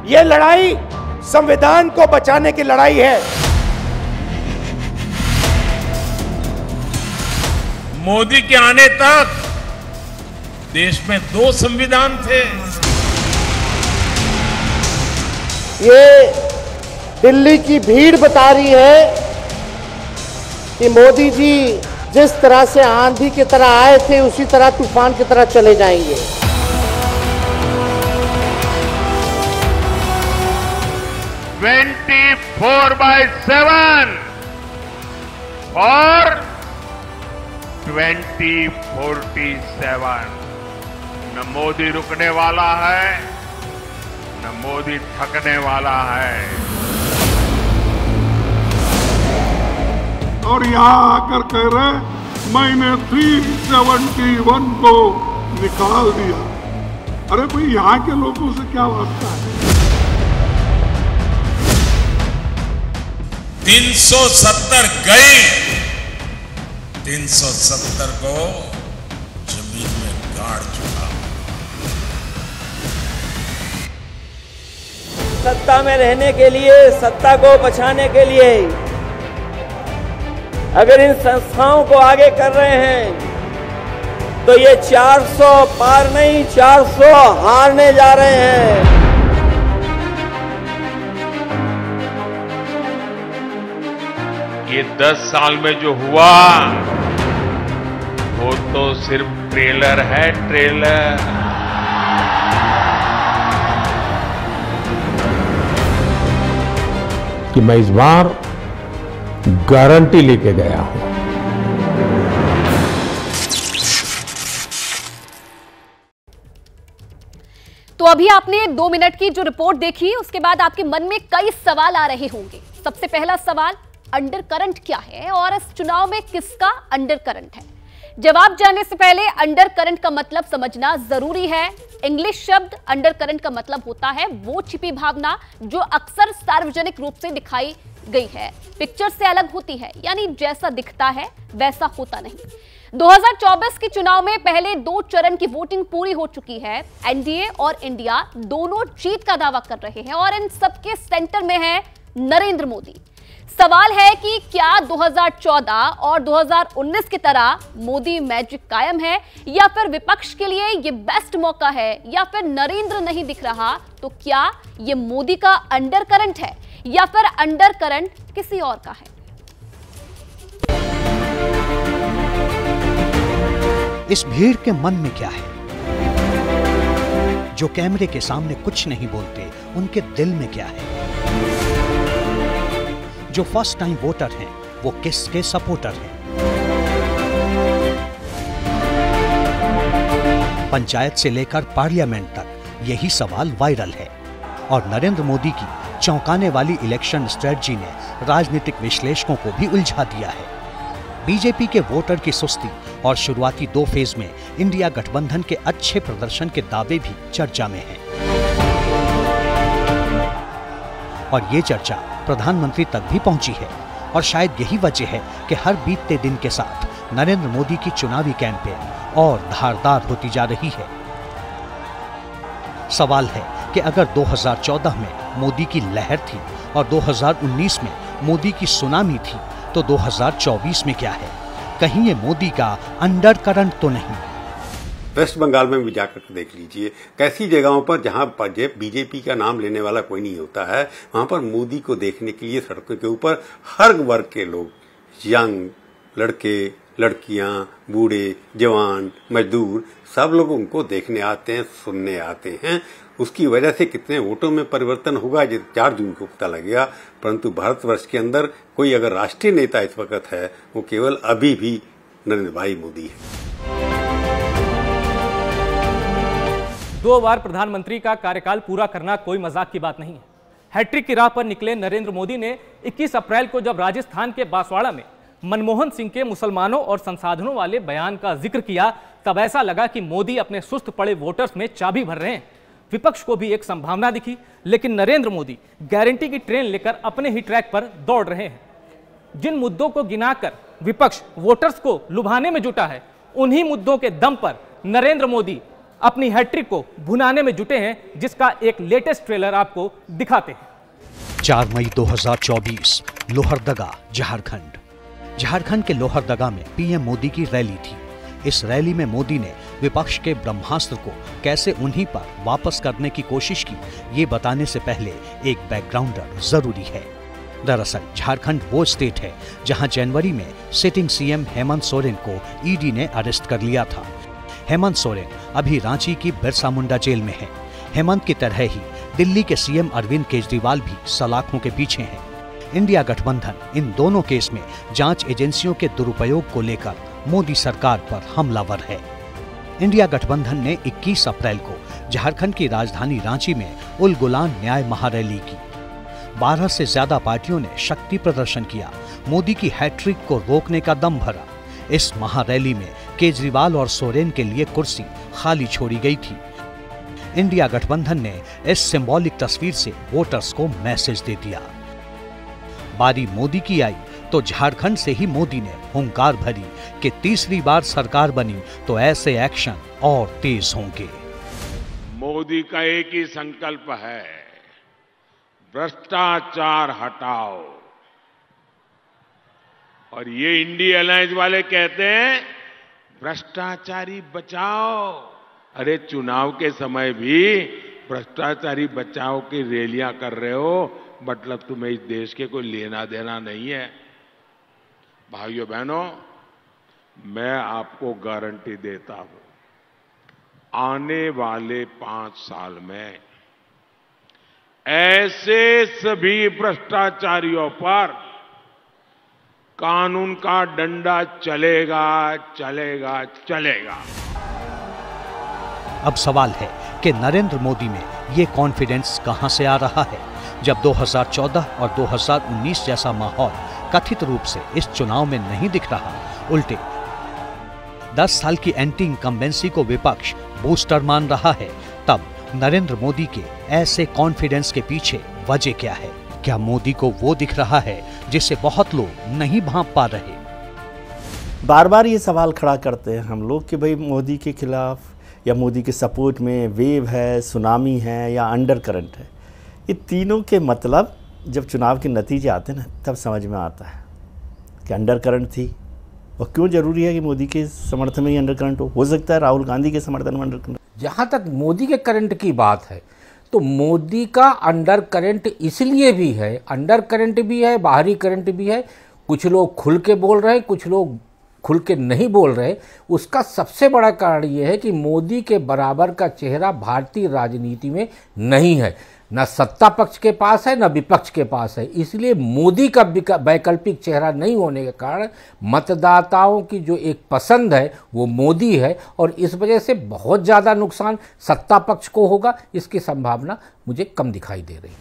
यह लड़ाई संविधान को बचाने की लड़ाई है। मोदी के आने तक देश में 2 संविधान थे। ये दिल्ली की भीड़ बता रही है कि मोदी जी जिस तरह से आंधी की तरह आए थे उसी तरह तूफान की तरह चले जाएंगे। "24 by 7 और 2047 न मोदी रुकने वाला है न मोदी थकने वाला है। और यहाँ आकर कह रहे मैंने 371 को निकाल दिया। अरे भाई यहाँ के लोगों से क्या वास्ता है? 370 गई, 370 को जमीन में गाड़ चुका। सत्ता में रहने के लिए, सत्ता को बचाने के लिए अगर इन संस्थाओं को आगे कर रहे हैं तो ये 400 पार नहीं 400 हारने जा रहे हैं। ये 10 साल में जो हुआ वो तो सिर्फ ट्रेलर है, ट्रेलर। कि मैं इस बार गारंटी लेके गया हूं। तो अभी आपने 2 मिनट की जो रिपोर्ट देखी, उसके बाद आपके मन में कई सवाल आ रहे होंगे। सबसे पहला सवाल, अंडर करंट क्या है और इस चुनाव में किसका अंडर करंट है? जवाब जानने से पहले अंडर करंट का मतलब समझना जरूरी है। इंग्लिश शब्द अंडर करंट का मतलब होता है वो छिपी भावना जो अक्सर सार्वजनिक रूप से दिखाई गई है, पिक्चर से अलग होती है, यानी जैसा दिखता है वैसा होता नहीं। 2024 के चुनाव में पहले 2 चरण की वोटिंग पूरी हो चुकी है। एनडीए और इंडिया दोनों जीत का दावा कर रहे हैं और इन सबके सेंटर में है नरेंद्र मोदी। सवाल है कि क्या 2014 और 2019 की तरह मोदी मैजिक कायम है या फिर विपक्ष के लिए ये बेस्ट मौका है, या फिर नरेंद्र नहीं दिख रहा तो क्या ये मोदी का अंडर करंट है या फिर अंडर करंट किसी और का है? इस भीड़ के मन में क्या है? जो कैमरे के सामने कुछ नहीं बोलते, उनके दिल में क्या है? जो फर्स्ट टाइम वोटर हैं, वो किसके सपोर्टर हैं? पंचायत से लेकर पार्लियामेंट तक यही सवाल वायरल है और नरेंद्र मोदी की चौंकाने वाली इलेक्शन स्ट्रेटजी ने राजनीतिक विश्लेषकों को भी उलझा दिया है। बीजेपी के वोटर की सुस्ती और शुरुआती 2 फेज में इंडिया गठबंधन के अच्छे प्रदर्शन के दावे भी चर्चा में हैं। और ये चर्चा प्रधानमंत्री तक भी पहुंची है और शायद यही वजह है कि हर बीतते दिन के साथ नरेंद्र मोदी की चुनावी कैंपेन और धारदार होती जा रही है। सवाल है कि अगर 2014 में मोदी की लहर थी और 2019 में मोदी की सुनामी थी, तो 2024 में क्या है? कहीं ये मोदी का अंडर करंट तो नहीं? वेस्ट बंगाल में भी जाकर देख लीजिए, कैसी जगहों पर जहां बीजेपी का नाम लेने वाला कोई नहीं होता है, वहां पर मोदी को देखने के लिए सड़कों के ऊपर हर वर्ग के लोग, यंग, लड़के, लड़कियां, बूढ़े, जवान, मजदूर, सब लोग उनको देखने आते हैं, सुनने आते हैं। उसकी वजह से कितने वोटों में परिवर्तन होगा ये 4 जून को पता लगेगा। परंतु भारतवर्ष के अंदर कोई अगर राष्ट्रीय नेता इस वक्त है, वो केवल अभी भी नरेंद्र भाई मोदी है। 2 बार प्रधानमंत्री का कार्यकाल पूरा करना कोई मजाक की बात नहीं है। हैट्रिक की राह पर निकले नरेंद्र मोदी ने 21 अप्रैल को जब राजस्थान के बांसवाड़ा में मनमोहन सिंह के मुसलमानों और संसाधनों वाले बयान का जिक्र किया, तब ऐसा लगा कि मोदी अपने सुस्त पड़े वोटर्स में चाबी भर रहे हैं। विपक्ष को भी एक संभावना दिखी, लेकिन नरेंद्र मोदी गारंटी की ट्रेन लेकर अपने ही ट्रैक पर दौड़ रहे हैं। जिन मुद्दों को गिनाकर विपक्ष वोटर्स को लुभाने में जुटा है, उन्हीं मुद्दों के दम पर नरेंद्र मोदी अपनी हैट्रिक को भुनाने में जुटे हैं, जिसका एक लेटेस्ट ट्रेलर आपको दिखाते हैं। 4 मई 2024 लोहरदगा, झारखंड। झारखंड के लोहरदगा में पीएम मोदी की रैली थी। इस रैली में मोदी ने विपक्ष के ब्रह्मास्त्र को कैसे उन्हीं पर वापस करने की कोशिश की, ये बताने से पहले एक बैकग्राउंडर जरूरी है। दरअसल झारखंड वो स्टेट है जहां जनवरी में सिटिंग सीएम हेमंत सोरेन को ईडी ने अरेस्ट कर लिया था। हेमंत सोरेन अभी रांची की बिरसा मुंडा जेल में है। हेमंत की तरह ही दिल्ली के सीएम अरविंद केजरीवाल भी सलाखों के पीछे हैं। इंडिया गठबंधन इन दोनों केस में जांच एजेंसियों के दुरुपयोग को लेकर मोदी सरकार पर हमलावर है। इंडिया गठबंधन ने 21 अप्रैल को झारखंड की राजधानी रांची में उल गुलान न्याय महारैली की। 12 से ज्यादा पार्टियों ने शक्ति प्रदर्शन किया, मोदी की हैट्रिक को रोकने का दम भरा। इस महारैली में केजरीवाल और सोरेन के लिए कुर्सी खाली छोड़ी गई थी। इंडिया गठबंधन ने इस सिंबॉलिक तस्वीर से वोटर्स को मैसेज दे दिया। बारी मोदी की आई तो झारखंड से ही मोदी ने हुंकार भरी कि तीसरी बार सरकार बनी तो ऐसे एक्शन और तेज होंगे। मोदी का एक ही संकल्प है, भ्रष्टाचार हटाओ। और ये इंडिया अलायंस वाले कहते हैं भ्रष्टाचारी बचाओ। अरे चुनाव के समय भी भ्रष्टाचारी बचाओ की रैलियां कर रहे हो, मतलब तुम्हें इस देश के कोई लेना देना नहीं है। भाइयों बहनों, मैं आपको गारंटी देता हूं, आने वाले 5 साल में ऐसे सभी भ्रष्टाचारियों पर कानून का डंडा चलेगा चलेगा चलेगा। अब सवाल है कि नरेंद्र मोदी में ये कॉन्फिडेंस कहां से आ रहा है, जब 2014 और 2019 जैसा माहौल कथित रूप से इस चुनाव में नहीं दिख रहा। उल्टे 10 साल की एंटी इनकम्बेंसी को विपक्ष बूस्टर मान रहा है। तब नरेंद्र मोदी के ऐसे कॉन्फिडेंस के पीछे वजह क्या है? क्या मोदी को वो दिख रहा है जिसे बहुत लोग नहीं भांप पा रहे? बार बार ये सवाल खड़ा करते हैं हम लोग कि भाई मोदी के खिलाफ या मोदी के सपोर्ट में वेव है, सुनामी है या अंडर करंट है। ये तीनों के मतलब जब चुनाव के नतीजे आते हैं ना, तब समझ में आता है कि अंडर करंट थी और क्यों जरूरी है कि मोदी के समर्थन में ही अंडर करंट हो सकता है राहुल गांधी के समर्थन में अंडर करंट। जहाँ तक मोदी के करंट की बात है तो मोदी का अंडर करंट इसलिए भी है, अंडर करंट भी है, बाहरी करंट भी है। कुछ लोग खुल के बोल रहे हैं, कुछ लोग खुल के नहीं बोल रहे। उसका सबसे बड़ा कारण ये है कि मोदी के बराबर का चेहरा भारतीय राजनीति में नहीं है, न सत्ता पक्ष के पास है न विपक्ष के पास है। इसलिए मोदी का वैकल्पिक चेहरा नहीं होने के कारण मतदाताओं की जो एक पसंद है वो मोदी है, और इस वजह से बहुत ज़्यादा नुकसान सत्ता पक्ष को होगा, इसकी संभावना मुझे कम दिखाई दे रही है।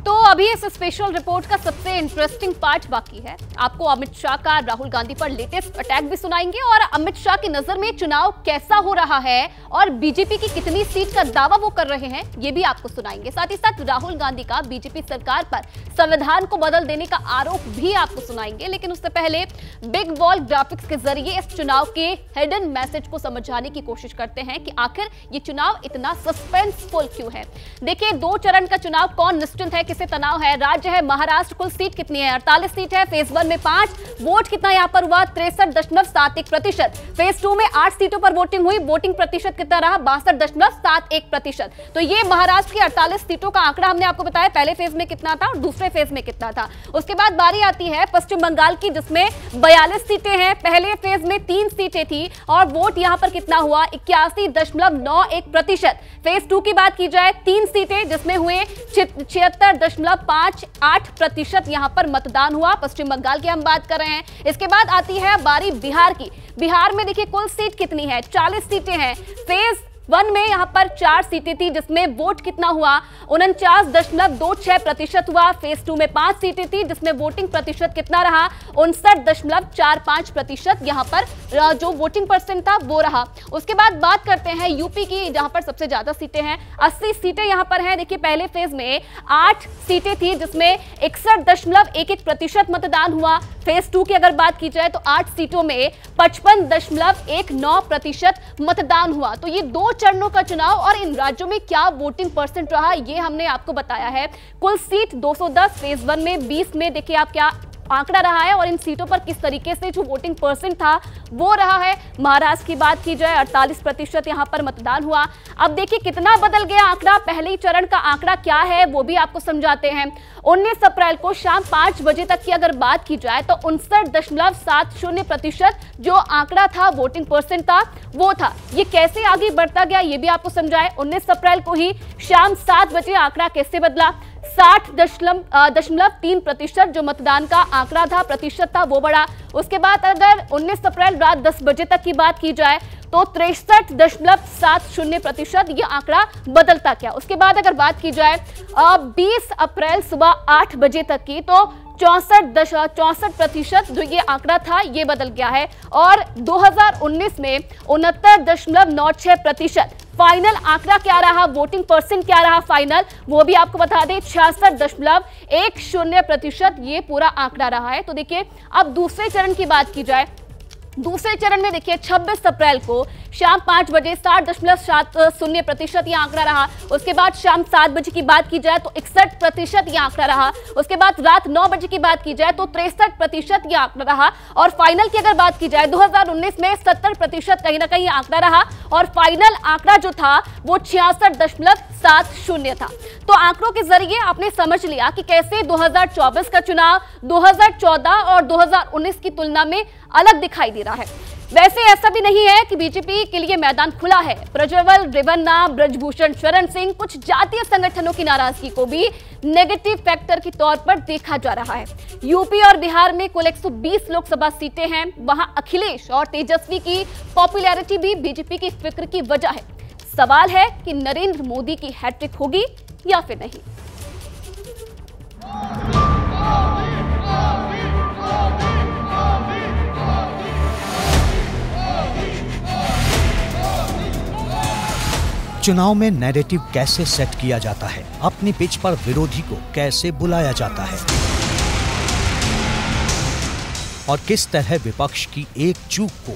तो अभी इस स्पेशल रिपोर्ट का सबसे इंटरेस्टिंग पार्ट बाकी है। आपको अमित शाह का राहुल गांधी पर लेटेस्ट अटैक भी सुनाएंगे और अमित शाह की नजर में चुनाव कैसा हो रहा है और बीजेपी की कितनी सीट का दावा वो कर रहे हैं, ये भी आपको सुनाएंगे। साथ ही साथ राहुल गांधी का बीजेपी सरकार पर संविधान को बदल देने का आरोप भी आपको सुनाएंगे। लेकिन उससे पहले बिग वॉल ग्राफिक्स के जरिए इस चुनाव के हिडन मैसेज को समझाने की कोशिश करते हैं कि आखिर ये चुनाव इतना सस्पेंसफुल क्यों है। देखिए, 2 चरण का चुनाव, कौन निश्चिंत है, किसे तनाव है। राज्य है महाराष्ट्र, कुल सीट कितनी है? 48 सीट है। फेज 1 में 5, वोट कितना यहां पर हुआ? 63.71%। फेज 2 में 8 सीटों पर वोटिंग हुई, वोटिंग प्रतिशत कितना रहा? 62.71%। तो ये महाराष्ट्र की 48 सीटों का आंकड़ा हमने आपको बताया, पहले फेज में कितना था और दूसरे फेज में कितना था। उसके बाद बारी आती है पश्चिम बंगाल की, जिसमें 42 सीटें हैं। पहले फेज में 3 सीटें थी और वोट यहां पर कितना हुआ? 81.91%। फेज 2 की बात की जाए, 3 सीटें जिसमें हुए 76.58% यहां पर मतदान हुआ। पश्चिम बंगाल की हम बात कर रहे हैं। इसके बाद आती है बारी बिहार की। बिहार में देखिए कुल सीट कितनी है? 40 सीटें हैं। फेज वन में यहाँ पर 4 सीटें थी जिसमें वोट कितना हुआ 49.26% हुआ। फेज 2 में 5 सीटें थी जिसमें वोटिंग प्रतिशत कितना रहा 59.45% यहाँ पर जो वोटिंग परसेंट था वो रहा। उसके बाद बात करते हैं यूपी की, जहां पर सबसे ज्यादा सीटें हैं, 80 सीटें यहाँ पर हैं। देखिए पहले फेज में 8 सीटें थी जिसमें 61.11% मतदान हुआ। फेज 2 की अगर बात की जाए तो 8 सीटों में 55.19% मतदान हुआ। तो ये 2 चरणों का चुनाव और इन राज्यों में क्या वोटिंग परसेंट रहा ये हमने आपको बताया है। कुल सीट 210, फेज 1 में 20 में देखिए आप क्या आंकड़ा रहा है और इन सीटों पर किस तरीके से जो वोटिंग परसेंट था वो रहा है। महाराष्ट्र की बात की जाए 48% यहां पर मतदान हुआ। अब देखिए कितना बदल गया आंकड़ा। पहले चरण का आंकड़ा क्या है वो भी आपको समझाते हैं। 19 अप्रैल को शाम 5 बजे तक की अगर बात की जाए तो 59.70% जो आंकड़ा था वोटिंग परसेंट था वो था। ये कैसे आगे बढ़ता गया ये भी आपको समझाए। 19 अप्रैल को ही शाम 7 बजे आंकड़ा कैसे बदला, 60.3% जो मतदान का आंकड़ा था प्रतिशत था वो बढ़ा। उसके बाद अगर 19 अप्रैल रात 10 बजे तक की बात की जाए तो 63.70% ये आंकड़ा बदलता क्या। उसके बाद अगर बात की जाए 20 अप्रैल सुबह 8 बजे तक की तो 64% जो ये आंकड़ा था ये बदल गया है। और 2019 में 69.96% फाइनल आंकड़ा क्या रहा, वोटिंग परसेंट क्या रहा फाइनल वो भी आपको बता दें 66.10% ये पूरा आंकड़ा रहा है। तो देखिए अब दूसरे चरण की बात की जाए, दूसरे चरण में देखिए 26 अप्रैल को शाम 5 बजे 60.70% ये आंकड़ा रहा। उसके बाद शाम 7 बजे की बात की जाए तो 61% ये आंकड़ा रहा। उसके बाद रात 9 बजे की बात की जाए तो 63% ये आंकड़ा रहा। और फाइनल की अगर बात की जाए 2019 में 70% कहीं ना कहीं आंकड़ा रहा और फाइनल आंकड़ा जो था वो 66.70 था। तो आंकड़ों के जरिए आपने समझ लिया कि कैसे 2024 का चुनाव 2014 और 2019 की तुलना में अलग दिखाई दे रहा है। वैसे ऐसा भी नहीं है कि बीजेपी के लिए मैदान खुला है। प्रज्वल रेवन्ना, ब्रजभूषण शरण सिंह, कुछ जातीय संगठनों की नाराजगी को भी नेगेटिव फैक्टर के तौर पर देखा जा रहा है। यूपी और बिहार में कुल 120 लोकसभा सीटें हैं। वहां अखिलेश और तेजस्वी की पॉपुलैरिटी भी बीजेपी की फिक्र की वजह है। सवाल है कि नरेंद्र मोदी की हैट्रिक होगी या फिर नहीं। चुनाव में नैरेटिव कैसे सेट किया जाता है, अपनी पिच पर विरोधी को कैसे बुलाया जाता है और किस तरह विपक्ष की एक चूक को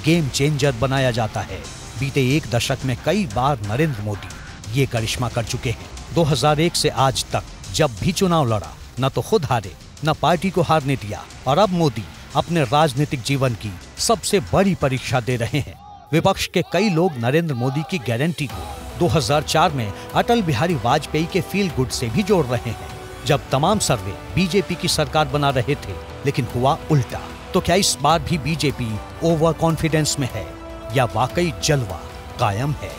गेम चेंजर बनाया जाता है। बीते 1 दशक में कई बार नरेंद्र मोदी ये करिश्मा कर चुके हैं। 2001 से आज तक जब भी चुनाव लड़ा न तो खुद हारे न पार्टी को हारने दिया और अब मोदी अपने राजनीतिक जीवन की सबसे बड़ी परीक्षा दे रहे हैं। विपक्ष के कई लोग नरेंद्र मोदी की गारंटी को 2004 में अटल बिहारी वाजपेयी के फील गुड से भी जोड़ रहे हैं, जब तमाम सर्वे बीजेपी की सरकार बना रहे थे, लेकिन हुआ उल्टा। तो क्या इस बार भी बीजेपी ओवर कॉन्फिडेंस में है या वाकई जलवा कायम है?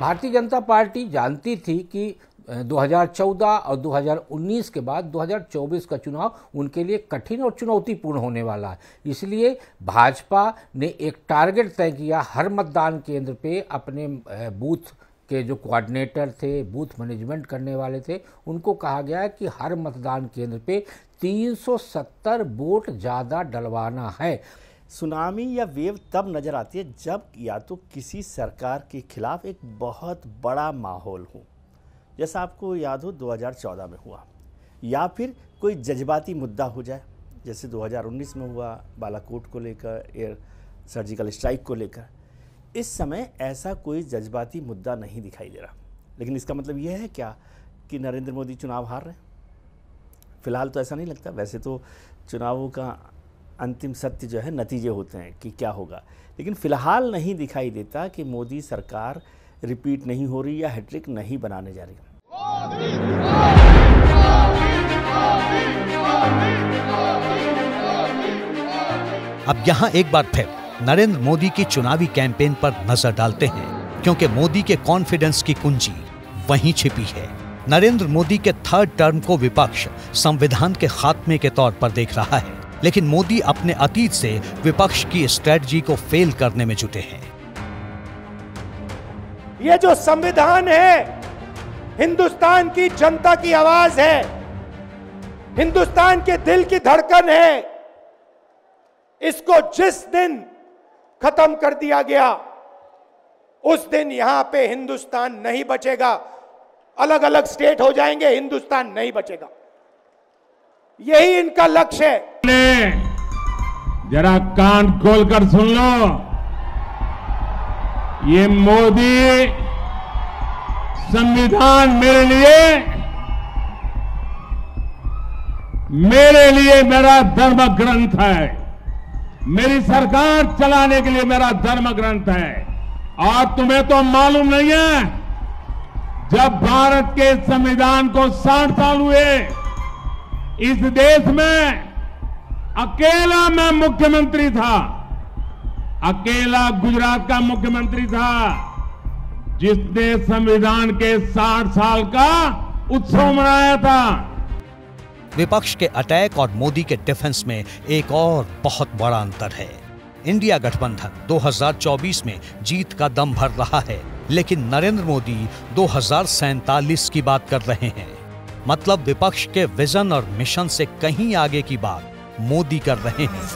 भारतीय जनता पार्टी जानती थी कि 2014 और 2019 के बाद 2024 का चुनाव उनके लिए कठिन और चुनौतीपूर्ण होने वाला है। इसलिए भाजपा ने एक टारगेट तय किया। हर मतदान केंद्र पे अपने बूथ के जो कोऑर्डिनेटर थे, बूथ मैनेजमेंट करने वाले थे, उनको कहा गया है कि हर मतदान केंद्र पे 370 वोट ज़्यादा डलवाना है। सुनामी या वेव तब नज़र आती है जब या तो किसी सरकार के खिलाफ एक बहुत बड़ा माहौल हो, जैसा आपको याद हो 2014 में हुआ, या फिर कोई जज्बाती मुद्दा हो जाए जैसे 2019 में हुआ बालाकोट को लेकर, एयर सर्जिकल स्ट्राइक को लेकर। इस समय ऐसा कोई जज्बाती मुद्दा नहीं दिखाई दे रहा। लेकिन इसका मतलब यह है क्या कि नरेंद्र मोदी चुनाव हार रहे हैं? फिलहाल तो ऐसा नहीं लगता। वैसे तो चुनावों का अंतिम सत्य जो है नतीजे होते हैं कि क्या होगा, लेकिन फिलहाल नहीं दिखाई देता कि मोदी सरकार रिपीट नहीं हो रही या हैट्रिक नहीं बनाने जा रही। अब यहां एक बार फिर नरेंद्र मोदी की चुनावी कैंपेन पर नजर डालते हैं, क्योंकि मोदी के कॉन्फिडेंस की कुंजी वहीं छिपी है। नरेंद्र मोदी के 3rd टर्म को विपक्ष संविधान के खात्मे के तौर पर देख रहा है। लेकिन मोदी अपने अतीत से विपक्ष की स्ट्रेटजी को फेल करने में जुटे हैं। ये जो संविधान है हिंदुस्तान की जनता की आवाज है, हिंदुस्तान के दिल की धड़कन है। इसको जिस दिन खत्म कर दिया गया उस दिन यहां पे हिंदुस्तान नहीं बचेगा। अलग अलग स्टेट हो जाएंगे, हिंदुस्तान नहीं बचेगा। यही इनका लक्ष्य है। जरा कान खोलकर सुन लो, ये मोदी संविधान मेरे लिए मेरा धर्म ग्रंथ है, मेरी सरकार चलाने के लिए मेरा धर्म ग्रंथ है। और तुम्हें तो मालूम नहीं है, जब भारत के संविधान को 60 साल हुए, इस देश में अकेला मैं मुख्यमंत्री था, अकेला गुजरात का मुख्यमंत्री था जिसने संविधान के 60 साल का उत्सव मनाया था। विपक्ष के अटैक और मोदी के डिफेंस में एक और बहुत बड़ा अंतर है। इंडिया गठबंधन 2024 में जीत का दम भर रहा है, लेकिन नरेंद्र मोदी 2047 की बात कर रहे हैं। मतलब विपक्ष के विजन और मिशन से कहीं आगे की बात मोदी कर रहे हैं।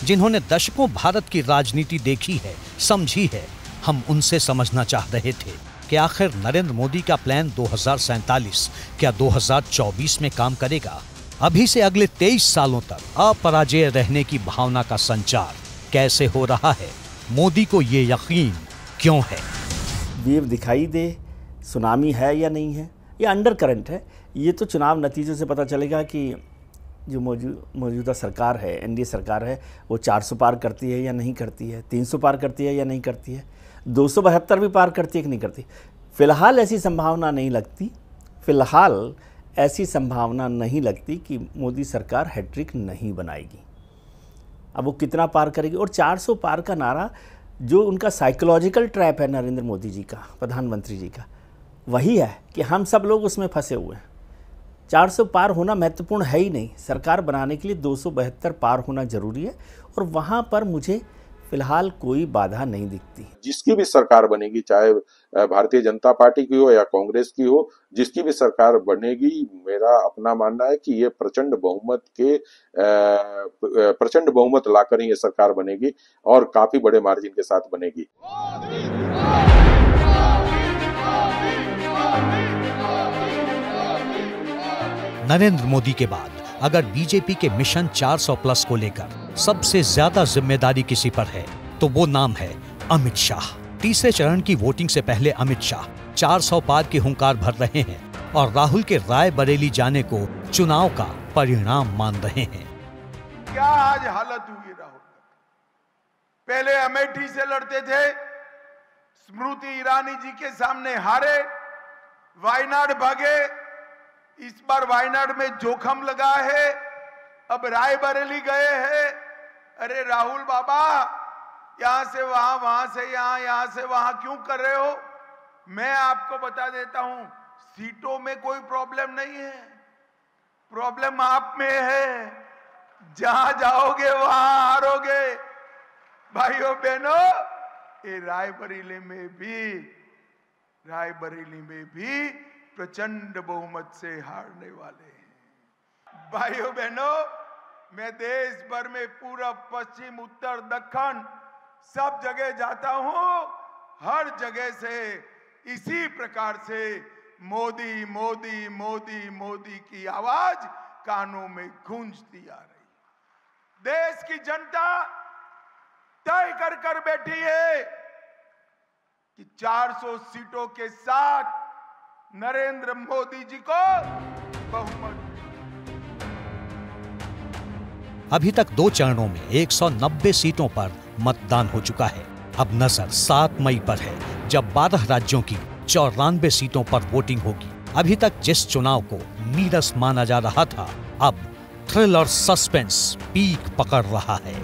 जिन्होंने दशकों भारत की राजनीति देखी है, समझी है, हम उनसे समझना चाह रहे थे कि आखिर नरेंद्र मोदी का प्लान 2047 क्या 2024 में काम करेगा। अभी से अगले 23 सालों तक अपराजेय रहने की भावना का संचार कैसे हो रहा है, मोदी को ये यकीन क्यों है? वेव दिखाई दे, सुनामी है या नहीं है, या अंडर करंट है, ये तो चुनाव नतीजों से पता चलेगा कि जो मौजूदा सरकार है, एनडीए सरकार है, वो 400 पार करती है या नहीं करती है, 300 पार करती है या नहीं करती है, 272 भी पार करती है कि नहीं करती। फिलहाल ऐसी संभावना नहीं लगती, फिलहाल ऐसी संभावना नहीं लगती कि मोदी सरकार हैट्रिक नहीं बनाएगी। अब वो कितना पार करेगी? और 400 पार का नारा जो उनका साइकोलॉजिकल ट्रैप है नरेंद्र मोदी जी का, प्रधानमंत्री जी का, वही है कि हम सब लोग उसमें फंसे हुए हैं। 400 पार होना महत्वपूर्ण है ही नहीं, सरकार बनाने के लिए 272 पार होना जरूरी है, और वहाँ पर मुझे फिलहाल कोई बाधा नहीं दिखती। जिसकी भी सरकार बनेगी, चाहे भारतीय जनता पार्टी की हो या कांग्रेस की हो, जिसकी भी सरकार बनेगी, मेरा अपना मानना है कि ये प्रचंड बहुमत लाकर ही ये सरकार बनेगी और काफी बड़े मार्जिन के साथ बनेगी। नरेंद्र मोदी के बाद अगर बीजेपी के मिशन 400 प्लस को लेकर सबसे ज्यादा जिम्मेदारी किसी पर है तो वो नाम है अमित शाह। तीसरे चरण की वोटिंग से पहले अमित शाह 400 पार की हुंकार भर रहे हैं और राहुल के रायबरेली जाने को चुनाव का परिणाम मान रहे हैं। क्या आज हालत हुई राहुल? पहले अमेठी से लड़ते थे, स्मृति ईरानी जी के सामने हारे, वायनाड भागे, इस बार वायनाड में जोखम लगा है, अब रायबरेली गए हैं। अरे राहुल बाबा, यहां से वहां, वहां से यहां, यहां से वहां क्यों कर रहे हो? मैं आपको बता देता हूं, सीटों में कोई प्रॉब्लम नहीं है, प्रॉब्लम आप में है। जहां जाओगे वहां हारोगे। भाइयों बहनों, ये रायबरेली में भी प्रचंड बहुमत से हारने वाले हैं। भाइयों बहनों, मैं देश भर में पूरब, पश्चिम, उत्तर, दक्षिण सब जगह जाता हूं, हर जगह से इसी प्रकार से मोदी मोदी मोदी मोदी की आवाज कानों में गूंजती आ रही। देश की जनता तय कर बैठी है कि 400 सीटों के साथ नरेंद्र मोदी जी को बहुमत। अभी तक 2 चरणों में 190 सीटों पर मतदान हो चुका है। अब नजर 7 मई पर है, जब 12 राज्यों की 94 सीटों पर वोटिंग होगी। अभी तक जिस चुनाव को नीरस माना जा रहा था, अब थ्रिल और सस्पेंस पीक पकड़ रहा है।